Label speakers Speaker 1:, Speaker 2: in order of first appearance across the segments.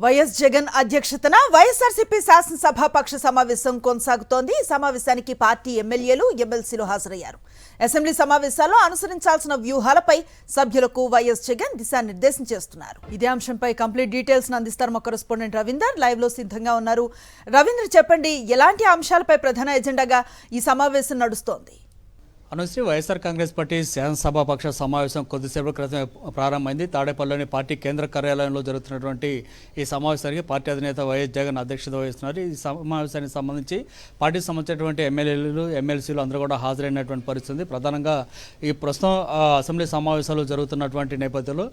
Speaker 1: YS Jagan అధ్యక్షతన వైఎస్ఆర్సీపీ శాసనసభాపక్ష సమావేశం కొనసాగుతోంది. ఈ సమావేశానికి పార్టీ ఎమ్మెల్యేలు, ఎమ్మెల్సీలు హాజరయ్యారు. అసెంబ్లీ సమావేశాల్లో అనుసరించాల్సిన వ్యూహాలపై సభ్యులకు వైఎస్ జగన్ దిశానిర్దేశం చేస్తున్నారు. ఇదే అంశంపై కంప్లీట్ డీటెయిల్స్ అందిస్తారు మా కరెస్పాండెంట్ రవీందర్. లైవ్ లో సిద్ధంగా ఉన్నారు. రవీందర్, చెప్పండి, ఎలాంటి అంశాలపై ప్రధాన ఎజెండాగా ఈ సమావేశం నడుస్తోంది?
Speaker 2: అనుశ్రీ, వైఎస్ఆర్ కాంగ్రెస్ పార్టీ శాసనసభాపక్ష సమావేశం కొద్దిసేపటి క్రితం ప్రారంభమైంది. తాడేపల్లిలోని పార్టీ కేంద్ర కార్యాలయంలో జరుగుతున్నటువంటి ఈ సమావేశానికి పార్టీ అధినేత వైఎస్ జగన్ అధ్యక్షత వహిస్తున్నారు. ఈ సమావేశానికి సంబంధించి పార్టీకి సంబంధించినటువంటి ఎమ్మెల్యేలు, ఎమ్మెల్సీలు అందరూ కూడా హాజరైనటువంటి పరిస్థితి. ప్రధానంగా ఈ ప్రస్తుతం అసెంబ్లీ సమావేశాలు జరుగుతున్నటువంటి నేపథ్యంలో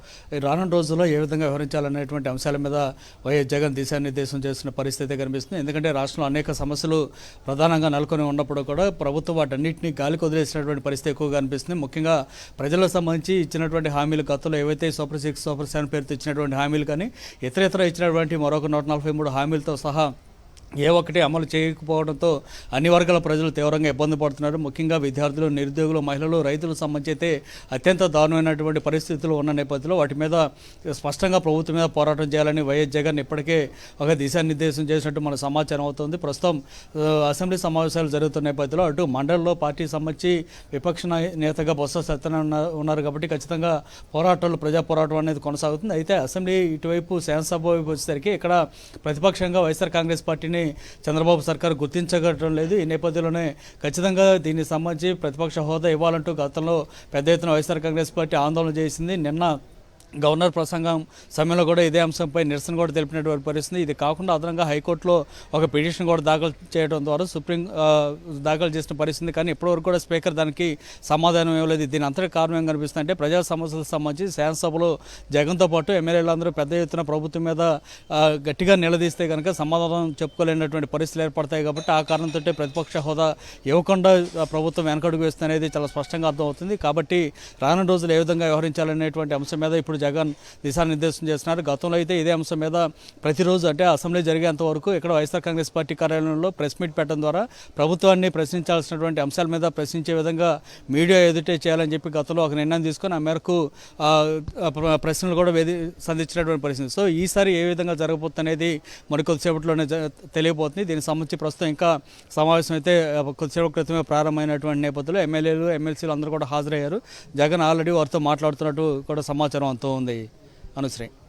Speaker 2: రానున్న రోజుల్లో ఏ విధంగా వ్యవహరించాలనేటువంటి అంశాల మీద వైఎస్ జగన్ దిశానిర్దేశం చేస్తున్న పరిస్థితి కనిపిస్తుంది. ఎందుకంటే రాష్ట్రంలో అనేక సమస్యలు ప్రధానంగా నెలకొని ఉన్నప్పుడు కూడా ప్రభుత్వం వాటన్నింటినీ గాలికి వదిలేసినటువంటి పరిస్థితి ఎక్కువగా అనిపిస్తుంది. ముఖ్యంగా ప్రజలకు సంబంధించి ఇచ్చినటువంటి హామీలు, గతంలో ఏవైతే సూపర్ 6, సూపర్ 7 పేరుతో ఇచ్చినటువంటి హామీలు కానీ ఇతర ఇచ్చినటువంటి మరొక 143 హామీలతో సహా ఏ ఒక్కటి అమలు చేయకపోవడంతో అన్ని వర్గాల ప్రజలు తీవ్రంగా ఇబ్బంది పడుతున్నారు. ముఖ్యంగా విద్యార్థులు, నిరుద్యోగులు, మహిళలు, రైతులకు సంబంధించి అయితే అత్యంత దారుణమైనటువంటి పరిస్థితులు ఉన్న నేపథ్యంలో వాటి మీద స్పష్టంగా ప్రభుత్వం మీద పోరాటం చేయాలని వైఎస్ జగన్ ఇప్పటికే ఒక దిశానిర్దేశం చేసినట్టు మన సమాచారం అవుతుంది. ప్రస్తుతం అసెంబ్లీ సమావేశాలు జరుగుతున్న నేపథ్యంలో అటు మండలిలో పార్టీకి సంబంధించి విపక్ష నేతగా బొత్స సత్యనారాయణ ఉన్నారు కాబట్టి ఖచ్చితంగా ప్రజా పోరాటం అనేది కొనసాగుతుంది. అయితే అసెంబ్లీ ఇటువైపు శాసనసభ వైపు వచ్చేసరికి ఇక్కడ ప్రతిపక్షంగా వైఎస్ఆర్ కాంగ్రెస్ పార్టీని చంద్రబాబు సర్కార్ గుర్తించగటం లేదు. ఈ నేపథ్యంలోనే ఖచ్చితంగా దీనికి సంబంధించి ప్రతిపక్ష హోదా ఇవ్వాలంటూ గతంలో పెద్ద ఎత్తున వైఎస్ఆర్ కాంగ్రెస్ పార్టీ ఆందోళన చేసింది. నిన్న గవర్నర్ ప్రసంగం సమయంలో కూడా ఇదే అంశంపై నిరసన కూడా తెలిపినటువంటి పరిస్థితి. ఇది కాకుండా అదనంగా హైకోర్టులో ఒక పిటిషన్ కూడా దాఖలు చేయడం ద్వారా సుప్రీం దాఖలు చేసిన పరిస్థితి. కానీ ఇప్పటివరకు కూడా స్పీకర్ దానికి సమాధానం ఇవ్వలేదు. దీని అంతటి కారణం ఏం కనిపిస్తుంది అంటే ప్రజా సమస్యలకు సంబంధించి శాసనసభలో జగన్తో పాటు ఎమ్మెల్యేలందరూ పెద్ద ఎత్తున ప్రభుత్వం మీద గట్టిగా నిలదీస్తే కనుక సమాధానం చెప్పుకోలేనటువంటి పరిస్థితులు ఏర్పడతాయి. కాబట్టి ఆ కారణంతో ప్రతిపక్ష హోదా ఇవ్వకుండా ప్రభుత్వం వెనకడుగు వేస్తుంది అనేది చాలా స్పష్టంగా అర్థమవుతుంది. కాబట్టి రానున్న రోజులు ఏ విధంగా వ్యవహరించాలనేటువంటి అంశం మీద ఇప్పుడు జగన్ దిశానిర్దేశం చేస్తున్నారు. గతంలో అయితే ఇదే అంశం మీద ప్రతిరోజు అంటే అసెంబ్లీ జరిగేంత వరకు ఇక్కడ వైఎస్ఆర్ కాంగ్రెస్ పార్టీ కార్యాలయంలో ప్రెస్ మీట్ పెట్టడం ద్వారా ప్రభుత్వాన్ని ప్రశ్నించాల్సినటువంటి అంశాల మీద ప్రశ్నించే విధంగా మీడియా ఎదుటే చేయాలని చెప్పి గతంలో ఒక నిర్ణయం తీసుకొని ఆ మేరకు ప్రశ్నలు కూడా సంధించినటువంటి పరిస్థితి. సో ఈసారి ఏ విధంగా జరగబోతుంది అనేది మరి కొద్దిసేపట్లోనే తెలియబోతుంది. దీనికి సంబంధించి ప్రస్తుతం ఇంకా సమావేశం అయితే కొద్దిసేపటి క్రితమే ప్రారంభమైనటువంటి నేపథ్యంలో ఎమ్మెల్యేలు, ఎమ్మెల్సీలు అందరూ కూడా హాజరయ్యారు. జగన్ ఆల్రెడీ వారితో మాట్లాడుతున్నట్టు కూడా సమాచారం అంతా ఉంది. అనుశ్రీ.